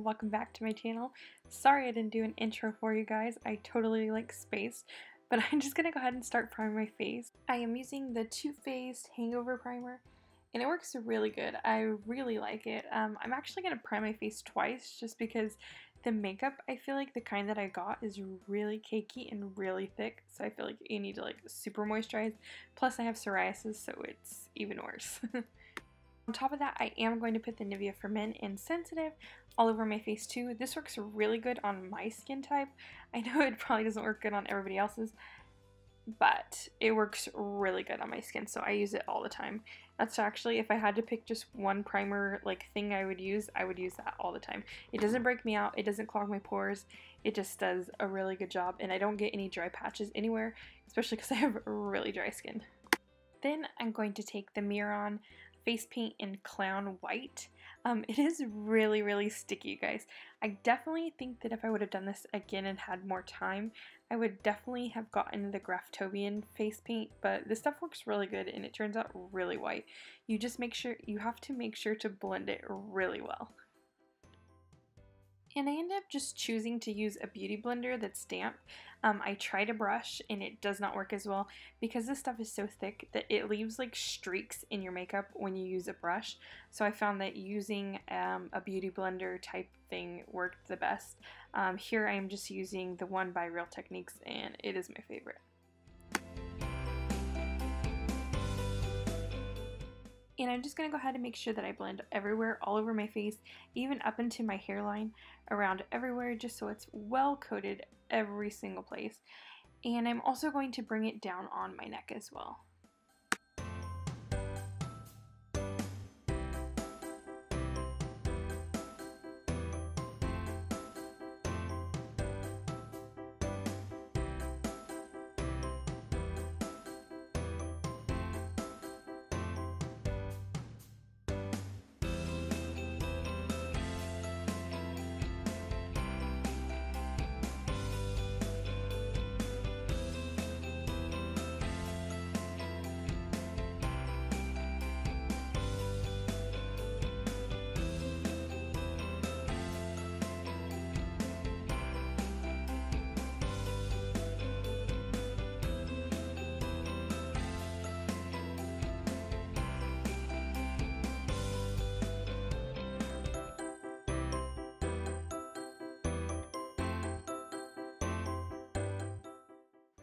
and welcome back to my channel. Sorry I didn't do an intro for you guys, I totally spaced, but I'm just gonna go ahead and start priming my face. I am using the Too Faced Hangover Primer and it works really good. I really like it. I'm actually gonna prime my face twice just because the makeup, I feel like the kind that I got is really cakey and really thick, so I feel like you need to super moisturize. Plus I have psoriasis, so it's even worse. On top of that, I am going to put the Nivea for Men in Sensitive all over my face too. This works really good on my skin type. I know it probably doesn't work good on everybody else's, but it works really good on my skin, so I use it all the time. That's actually, if I had to pick just one primer thing I would use that all the time. It doesn't break me out, it doesn't clog my pores, it just does a really good job, and I don't get any dry patches anywhere, especially because I have really dry skin. Then I'm going to take the Miron face paint in Clown White. It is really sticky, you guys. I definitely think that if I would have done this again and had more time, I would definitely have gotten the Graftobian face paint, but this stuff works really good and it turns out really white. You have to make sure to blend it really well. And I end up just choosing to use a beauty blender that's damp. I tried a brush and it does not work as well because this stuff is so thick that it leaves streaks in your makeup when you use a brush. So I found that using a beauty blender type thing worked the best. Here I am just using the one by Real Techniques and it is my favorite. And I'm just going to go ahead and make sure that I blend everywhere, all over my face, even up into my hairline, around everywhere, just so it's well coated every single place. And I'm also going to bring it down on my neck as well.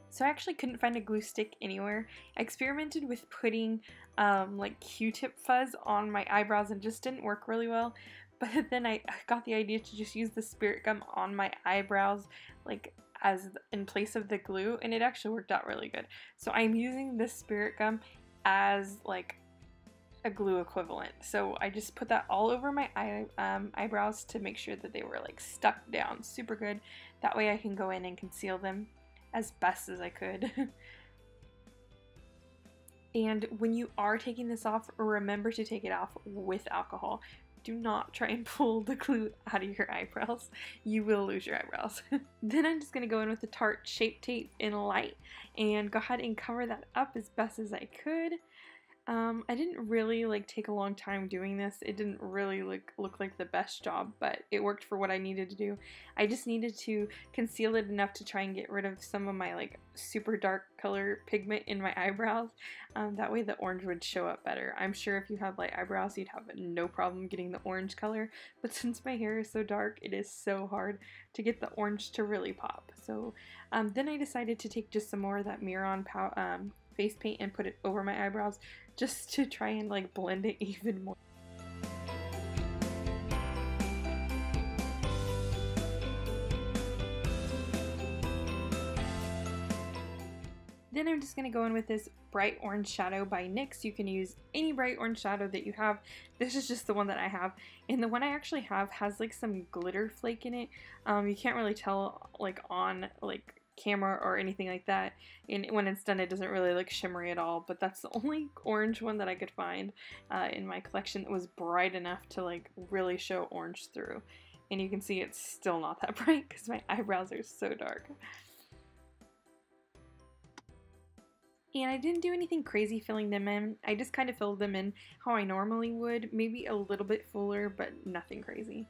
So I actually couldn't find a glue stick anywhere. I experimented with putting Q-tip fuzz on my eyebrows and it just didn't work really well. But then I got the idea to just use the spirit gum on my eyebrows as in place of the glue, and it actually worked out really good. So I'm using this spirit gum as a glue equivalent. So I just put that all over my eyebrows to make sure that they were stuck down super good. That way I can go in and conceal them as best as I could. And when you are taking this off, remember to take it off with alcohol. Do not try and pull the glue out of your eyebrows. You will lose your eyebrows. Then I'm just going to go in with the Tarte Shape Tape in Light and go ahead and cover that up as best as I could. I didn't really take a long time doing this. It didn't really look like the best job, but it worked for what I needed to do. I just needed to conceal it enough to try and get rid of some of my super dark color pigment in my eyebrows. That way the orange would show up better. I'm sure if you have light eyebrows, you'd have no problem getting the orange color, but since my hair is so dark, it is so hard to get the orange to really pop. So then I decided to take just some more of that Miron face paint and put it over my eyebrows just to try and blend it even more. Then I'm just going to go in with this Bright Orange Shadow by NYX. You can use any bright orange shadow that you have. This is just the one that I have. And the one I actually have has some glitter flake in it. You can't really tell on camera or anything like that, and when it's done it doesn't really look shimmery at all, but that's the only orange one that I could find in my collection that was bright enough to really show orange through. And you can see it's still not that bright because my eyebrows are so dark. And I didn't do anything crazy filling them in. I just kind of filled them in how I normally would, maybe a little bit fuller, but nothing crazy.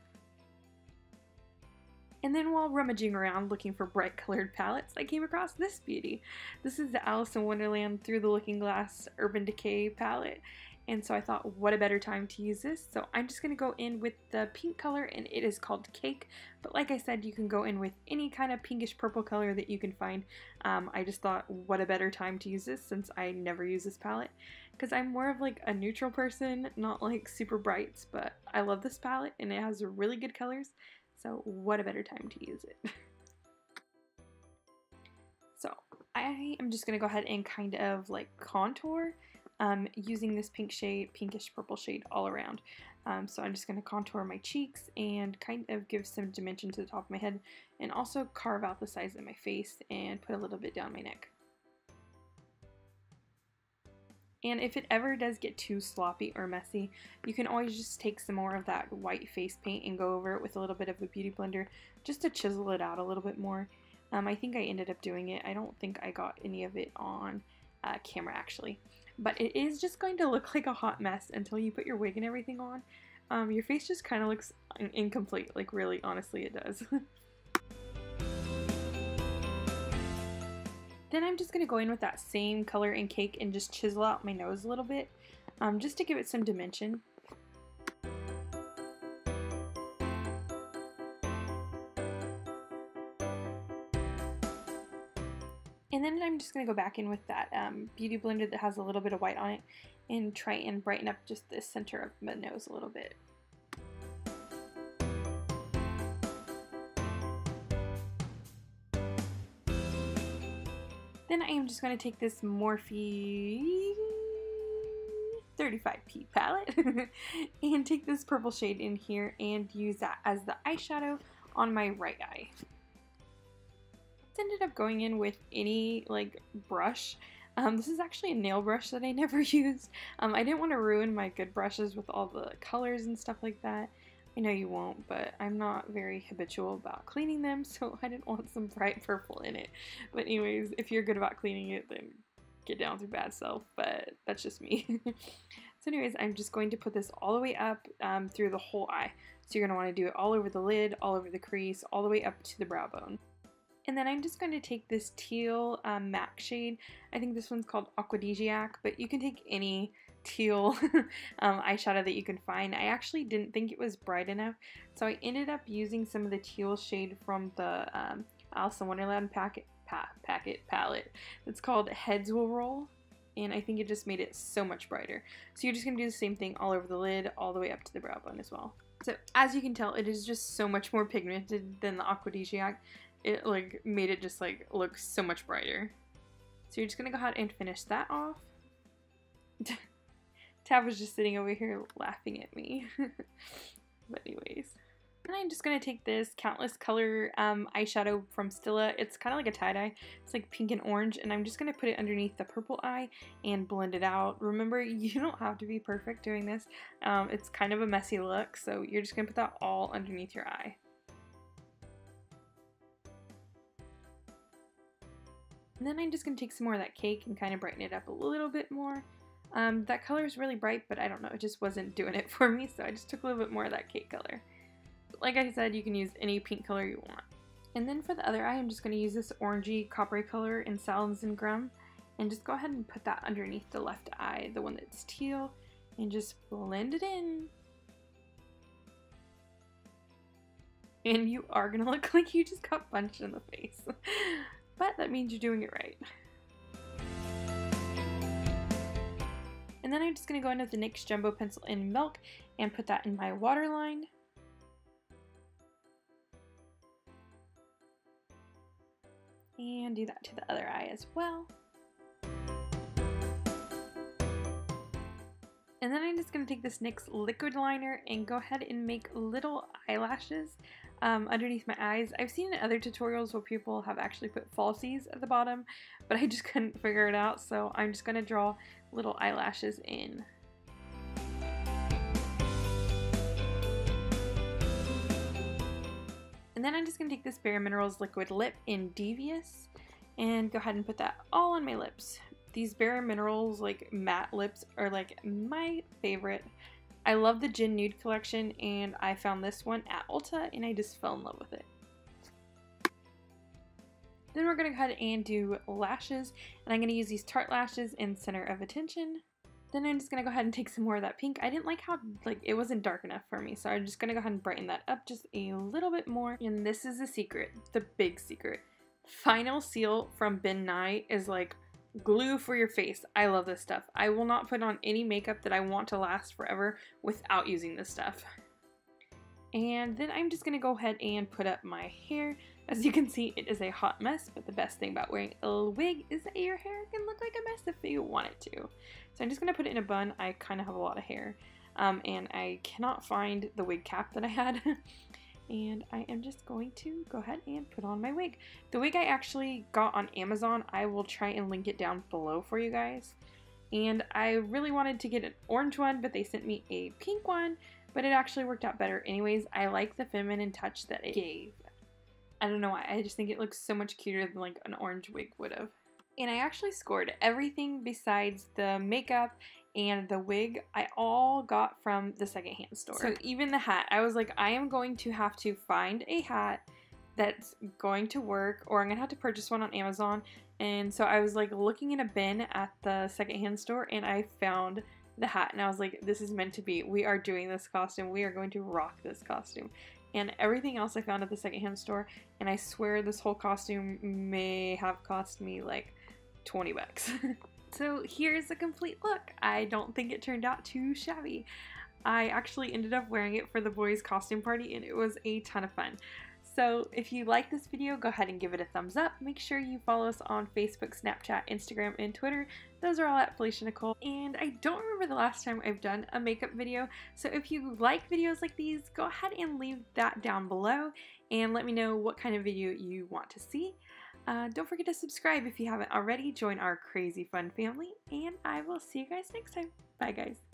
And then while rummaging around looking for bright colored palettes, I came across this beauty. This is the Alice in Wonderland Through the Looking Glass Urban Decay palette. And so I thought, what a better time to use this. So I'm just going to go in with the pink color, and it is called Cake. But like I said, you can go in with any kind of pinkish purple color that you can find. I just thought, what a better time to use this since I never use this palette. Because I'm more of like a neutral person, not like super brights. But I love this palette, and it has really good colors. So what a better time to use it. So I am just going to go ahead and kind of like contour using this pink shade, pinkish purple shade all around. So I'm just going to contour my cheeks and kind of give some dimension to the top of my head, and also carve out the size of my face and put a little bit down my neck. And if it ever does get too sloppy or messy, you can always just take some more of that white face paint and go over it with a little bit of a beauty blender just to chisel it out a little bit more. I think I ended up doing it. I don't think I got any of it on camera actually. But it is just going to look like a hot mess until you put your wig and everything on. Your face just kind of looks incomplete, like really, honestly it does. Then I'm just going to go in with that same color in Cake and just chisel out my nose a little bit, just to give it some dimension. And then I'm just going to go back in with that beauty blender that has a little bit of white on it and try and brighten up just the center of my nose a little bit. Then I am just going to take this Morphe 35P palette and take this purple shade in here and use that as the eyeshadow on my right eye. Ended up going in with any like brush. This is actually a nail brush that I never used. I didn't want to ruin my good brushes with all the colors and stuff like that. I know you won't, but I'm not very habitual about cleaning them, so I didn't want some bright purple in it. But anyways, if you're good about cleaning it, then get down with your bad self, but that's just me. So anyways, I'm just going to put this all the way up through the whole eye. So you're going to want to do it all over the lid, all over the crease, all the way up to the brow bone. And then I'm just going to take this teal MAC shade. I think this one's called Aphrodisiac, but you can take any teal eyeshadow that you can find. I actually didn't think it was bright enough, so I ended up using some of the teal shade from the Alice in Wonderland palette. It's called Heads Will Roll, and I think it just made it so much brighter. So you're just going to do the same thing all over the lid, all the way up to the brow bone as well. So as you can tell, it is just so much more pigmented than the Aphrodisiac. It like made it just like look so much brighter. So you're just gonna go ahead and finish that off. Tab was just sitting over here laughing at me. But anyways. And I'm just gonna take this Countless Color eyeshadow from Stila. It's kind of like a tie-dye. It's like pink and orange, and I'm just gonna put it underneath the purple eye and blend it out. Remember, you don't have to be perfect doing this. It's kind of a messy look, so you're just gonna put that all underneath your eye. And then I'm just going to take some more of that Cake and kind of brighten it up a little bit more. That color is really bright, but I don't know, it just wasn't doing it for me, so I just took a little bit more of that Cake color. But like I said, you can use any pink color you want. And then for the other eye, I'm just going to use this orangey coppery color in Salads and Grum, and just go ahead and put that underneath the left eye, the one that's teal, and just blend it in. And you are going to look like you just got punched in the face. But that means you're doing it right. And then I'm just going to go in with the NYX Jumbo Pencil in Milk and put that in my waterline. And do that to the other eye as well. And then I'm just going to take this NYX liquid liner and go ahead and make little eyelashes underneath my eyes. I've seen in other tutorials where people have actually put falsies at the bottom, but I just couldn't figure it out, so I'm just going to draw little eyelashes in. And then I'm just going to take this Bare Minerals liquid lip in Devious and go ahead and put that all on my lips. These Bare Minerals like matte lips are like my favorite. I love the Gin Nude collection, and I found this one at Ulta and I just fell in love with it. Then we're going to go ahead and do lashes, and I'm going to use these Tarte lashes in Center of Attention. Then I'm just going to go ahead and take some more of that pink. I didn't like how, it wasn't dark enough for me, so I'm just going to go ahead and brighten that up just a little bit more. And this is the secret, the big secret. Final Seal from Ben Nye is like glue for your face. I love this stuff. I will not put on any makeup that I want to last forever without using this stuff. And then I'm just going to go ahead and put up my hair. As you can see, it is a hot mess, but the best thing about wearing a wig is that your hair can look like a mess if you want it to. So I'm just going to put it in a bun. I kind of have a lot of hair, and I cannot find the wig cap that I had. And I am just going to go ahead and put on my wig. The wig I actually got on Amazon. I will try and link it down below for you guys. And I really wanted to get an orange one, but they sent me a pink one, but it actually worked out better anyways. I like the feminine touch that it gave. I don't know why, I just think it looks so much cuter than like an orange wig would have. And I actually scored everything besides the makeup and the wig. I all got from the secondhand store. So even the hat, I was like, I am going to have to find a hat that's going to work, or I'm gonna have to purchase one on Amazon. And so I was like looking in a bin at the secondhand store, and I found the hat, and I was like, this is meant to be. We are doing this costume. We are going to rock this costume. And everything else I found at the secondhand store, and I swear this whole costume may have cost me like 20 bucks. So here's the complete look. I don't think it turned out too shabby. I actually ended up wearing it for the boys' costume party, and it was a ton of fun. So if you like this video, go ahead and give it a thumbs up. Make sure you follow us on Facebook, Snapchat, Instagram, and Twitter. Those are all at Felicianicholle. And I don't remember the last time I've done a makeup video. So if you like videos like these, go ahead and leave that down below and let me know what kind of video you want to see. Don't forget to subscribe if you haven't already. Join our crazy fun family, and I will see you guys next time. Bye guys.